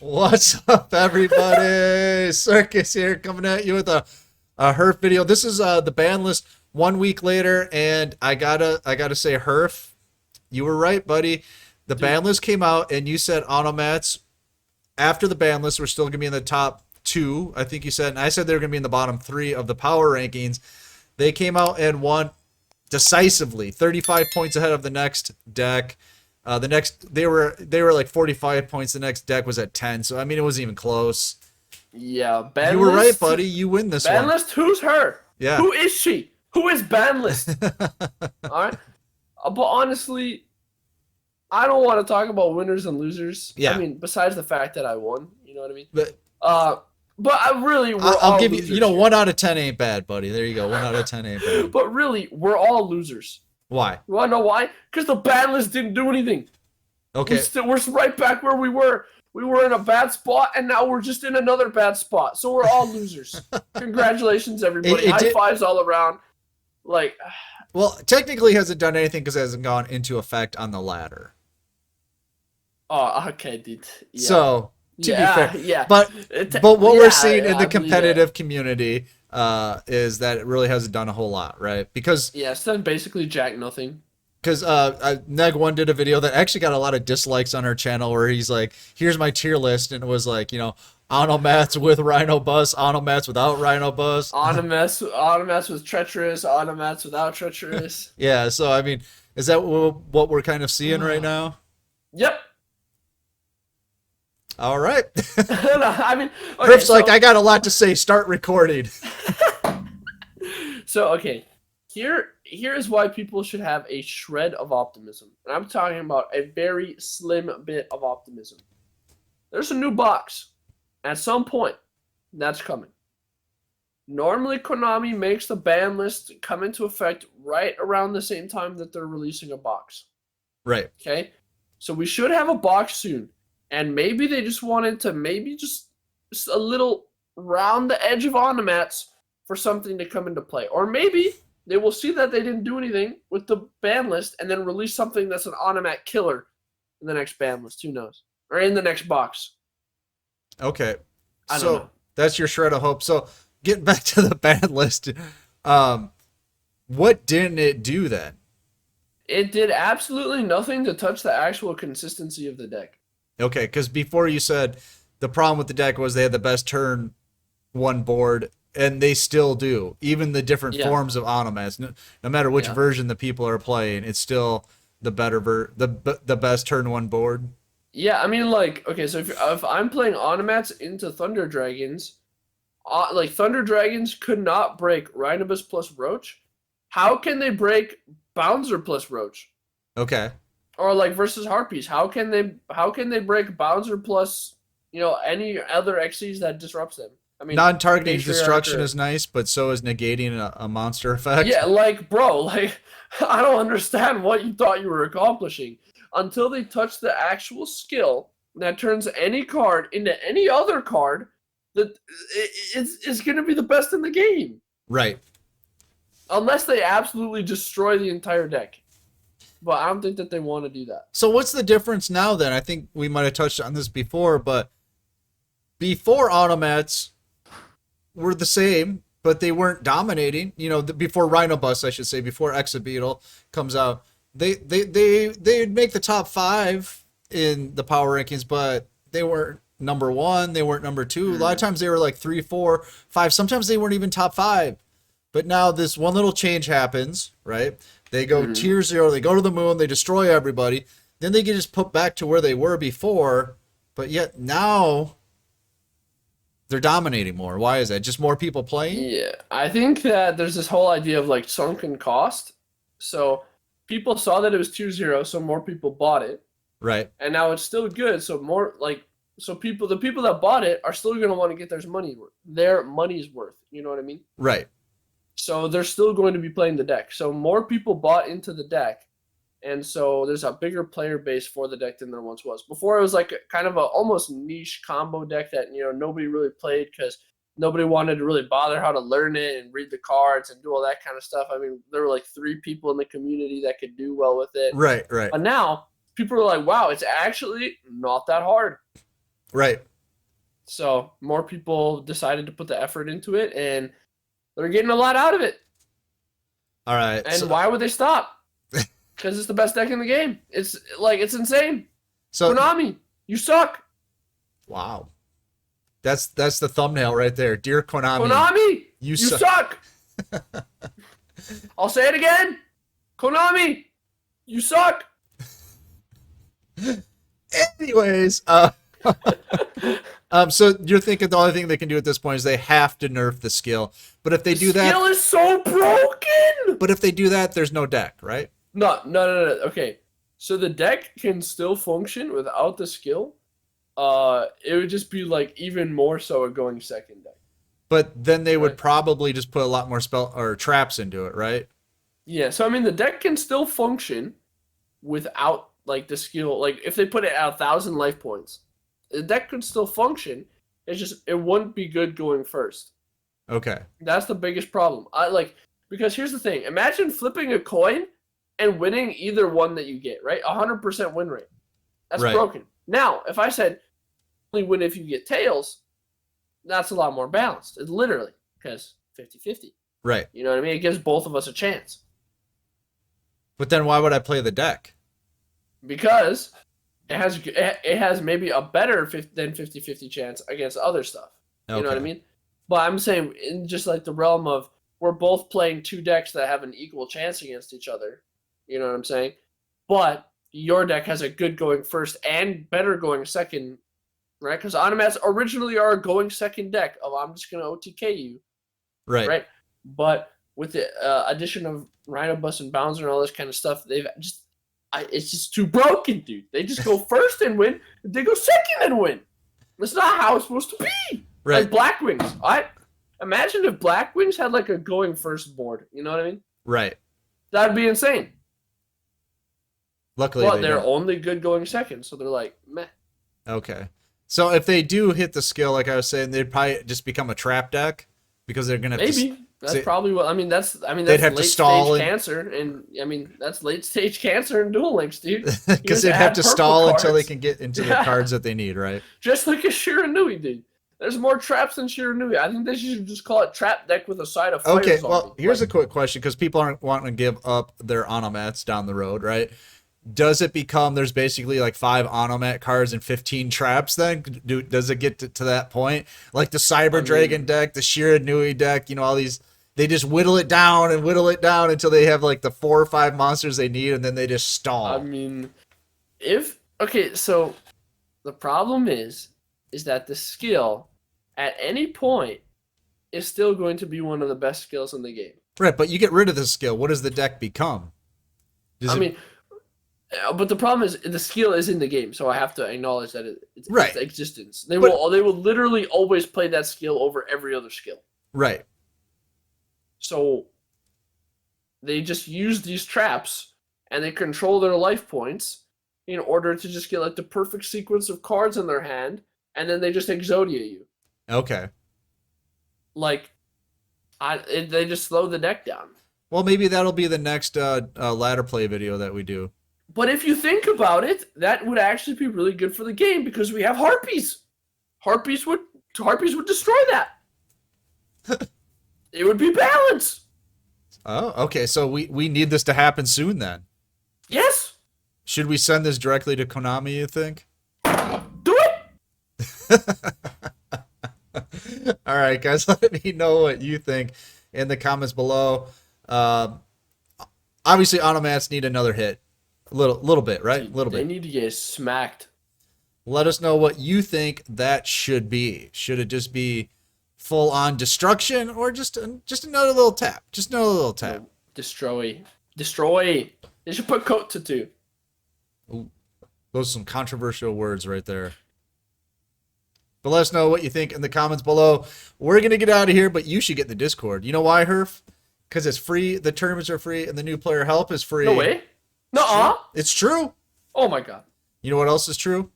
What's up, everybody? Circus here, coming at you with a Herf video. This is the ban list 1 week later, and I gotta say, Herf, you were right, buddy. The Dude, ban list came out, and you said Onomats after the ban list were still gonna be in the top two. I think you said, and I said they were gonna be in the bottom three of the power rankings. They came out and won decisively, 35 points ahead of the next deck. The next they were like 45 points. The next deck was at 10. So I mean, it wasn't even close. yeah, You ban were right, list. buddy. You win this Ban one. list. Who's her? Yeah. Who is she? Who is ban list? All right. But honestly, I don't want to talk about winners and losers. Yeah. I mean, besides the fact that I won, you know what I mean. But Uh, but I really we're I'll all give you. losers You know, here. 1 out of 10 ain't bad, buddy. There you go. 1 out of 10 ain't bad. But really, we're all losers. Why? You want to know why? Because the ban list didn't do anything. Okay. We're right back where we were. We were in a bad spot, and now we're just in another bad spot. So we're all losers. Congratulations, everybody. High fives all around. Like, Well, technically, hasn't done anything because it hasn't gone into effect on the ladder. oh, okay, dude. Yeah. So to be fair, yeah. but It- what yeah, we're seeing in I the believe competitive community is that it really hasn't done a whole lot, right? Because it. Yeah, it's done basically jack nothing. Neg1 did a video that actually got a lot of dislikes on her channel where he's like, here's my tier list, and it was like, you know, Onomats with Rhino Bus, Onomats without Rhino Bus. Onomats with treacherous, Onomats without treacherous. Yeah, so I mean, is that what we're kind of seeing right now? Yep. All right. No, I mean, okay, Griff's like, I got a lot to say. Start recording. So okay, here is why people should have a shred of optimism. And I'm talking about a very slim bit of optimism. There's a new box. At some point, that's coming. Normally, Konami makes the ban list come into effect right around the same time that they're releasing a box. Right. Okay? So we should have a box soon. And maybe they just wanted to just a little round the edge of Onomats for something to come into play. Or maybe they will see that they didn't do anything with the ban list and then release something that's an Onomat killer in the next ban list. Who knows? Or in the next box. Okay. I don't So know. that's your shred of hope. So getting back to the ban list, what didn't it do then? It did absolutely nothing to touch the actual consistency of the deck. Okay, because before you said the problem with the deck was they had the best turn one board, and they still do. Even the different Yeah. forms of Onomats, no matter which Yeah. version the people are playing, it's still the the best turn one board. Yeah, I mean, like, okay, so if I'm playing Onomats into Thunder Dragons, like, Thunder Dragons could not break Rhinobus plus Roach. How can they break Bouncer plus Roach? Okay. Or, like, versus Harpies, how can they break Bouncer plus, any other Xyz that disrupts them? I mean, Non-targeting Matriarch destruction or- is nice, but so is negating a monster effect. Yeah, like, bro, like, I don't understand what you thought you were accomplishing until they touch the actual skill that turns any card into any other card that is going to be the best in the game. Right. Unless they absolutely destroy the entire deck. But I don't think that they want to do that. So what's the difference now then? I think we might have touched on this before, but before Automats were the same, but they weren't dominating. You know, before Rhino Bus, I should say, before Exabeetle comes out, they'd make the top 5 in the power rankings, but they weren't number 1, they weren't number 2. A lot of times they were like 3, 4, 5. Sometimes they weren't even top 5. But now this one little change happens, right? They go tier 0, they go to the moon, they destroy everybody. Then they get just put back to where they were before, but yet now they're dominating more. Why is that? Just more people playing? Yeah, I think that there's this whole idea of like sunken cost. So people saw that it was 2-0, so more people bought it. Right. And now it's still good, so the people that bought it are still going to want to get their money's worth. You know what I mean? Right. So they're still going to be playing the deck. So more people bought into the deck, and so there's a bigger player base for the deck than there once was. Before it was like kind of a almost niche combo deck that nobody really played because nobody wanted to really bother how to learn it and read the cards and do all that kind of stuff. I mean, there were like 3 people in the community that could do well with it. Right. Right. But now people are like, wow, it's actually not that hard. Right. So more people decided to put the effort into it, and they're getting a lot out of it. All right. And why would they stop? Because it's the best deck in the game. It's insane. So Konami, you suck. wow. That's the thumbnail right there. Dear Konami, Konami, you suck. I'll say it again. Konami, you suck. Anyways, so you're thinking the only thing they can do at this point is they have to nerf the skill. But if they do that, skill is so broken. But if they do that, there's no deck, right? No. Okay, so the deck can still function without the skill. It would just be like even more so a going second deck. But then they would probably just put a lot more spell or traps into it, right? Yeah. So I mean, the deck can still function without like the skill. Like if they put it at 1,000 life points, the deck could still function. It's just it wouldn't be good going first. Okay. That's the biggest problem. Because here's the thing. Imagine flipping a coin and winning either one that you get, right? 100% win rate. That's broken. Now, if I said only win if you get tails, that's a lot more balanced. It's literally because 50-50. Right. You know what I mean? It gives both of us a chance. But then why would I play the deck? Because it has maybe a better than 50-50 chance against other stuff. You know what I mean? But I'm saying in just like the realm of we're both playing two decks that have an equal chance against each other. You know what I'm saying? But your deck has a good going first and better going second, right? Because Onomats originally are a going second deck of I'm just going to OTK you. Right? But with the addition of Rhino Bus and Bouncer and all this kind of stuff, it's just too broken, dude. They just go first and win. They go second and win. That's not how it's supposed to be. Right. Like Blackwings. Imagine if Blackwings had like a going first board. You know what I mean? Right. That'd be insane. Luckily, but they're only good going second, so they're like, meh. Okay. So if they do hit the skill, like I was saying, they'd probably just become a trap deck because they're gonna have that's probably what I mean. That's they'd have late to stall stage cancer, and I mean that's late stage cancer in Duel Links, dude. Because they'd have to stall until they can get into the cards that they need, right? Just like a Shiranui, dude. There's more traps than Shiranui. I think they should just call it trap deck with a side of fire. Okay, well, here's a quick question because people aren't wanting to give up their Onomats down the road, right? Does it become there's basically like 5 Onomat cards and 15 traps then? Does it get to that point? Like the Cyber Dragon deck, the Shiranui deck, all these, they just whittle it down until they have like the 4 or 5 monsters they need and then they just stall. I mean, so the problem is that the skill at any point is still going to be one of the best skills in the game. Right, but you get rid of the skill. What does the deck become? But the problem is the skill is in the game, so I have to acknowledge that it's existence. They will literally always play that skill over every other skill. Right. So they just use these traps and they control their life points in order to just get like the perfect sequence of cards in their hand, and then they just Exodia you. Okay. They just slow the deck down. Well, maybe that'll be the next ladder play video that we do. But if you think about it, that would actually be really good for the game because we have harpies. Harpies would destroy that. It would be balanced. Oh, okay. So we need this to happen soon then. Yes. Should we send this directly to Konami, you think? Do it. All right, guys, let me know what you think in the comments below. Obviously, Onomats need another hit. A little bit, right? A little bit. They need to get smacked. Let us know what you think that should be. Should it just be full-on destruction or just another little tap? Just another little tap. Destroy. They should put coat tattoo. Ooh, those are some controversial words right there. But let us know what you think in the comments below. We're going to get out of here, but you should get the Discord. You know why, Herf? Because it's free, the tournaments are free, and the new player help is free. No way. Nuh-uh. It's true. Oh my god. You know what else is true?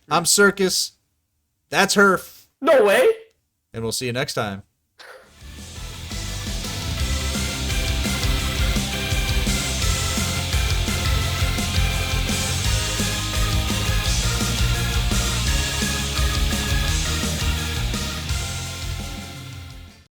I'm Circus. That's Herf. No way. And we'll see you next time.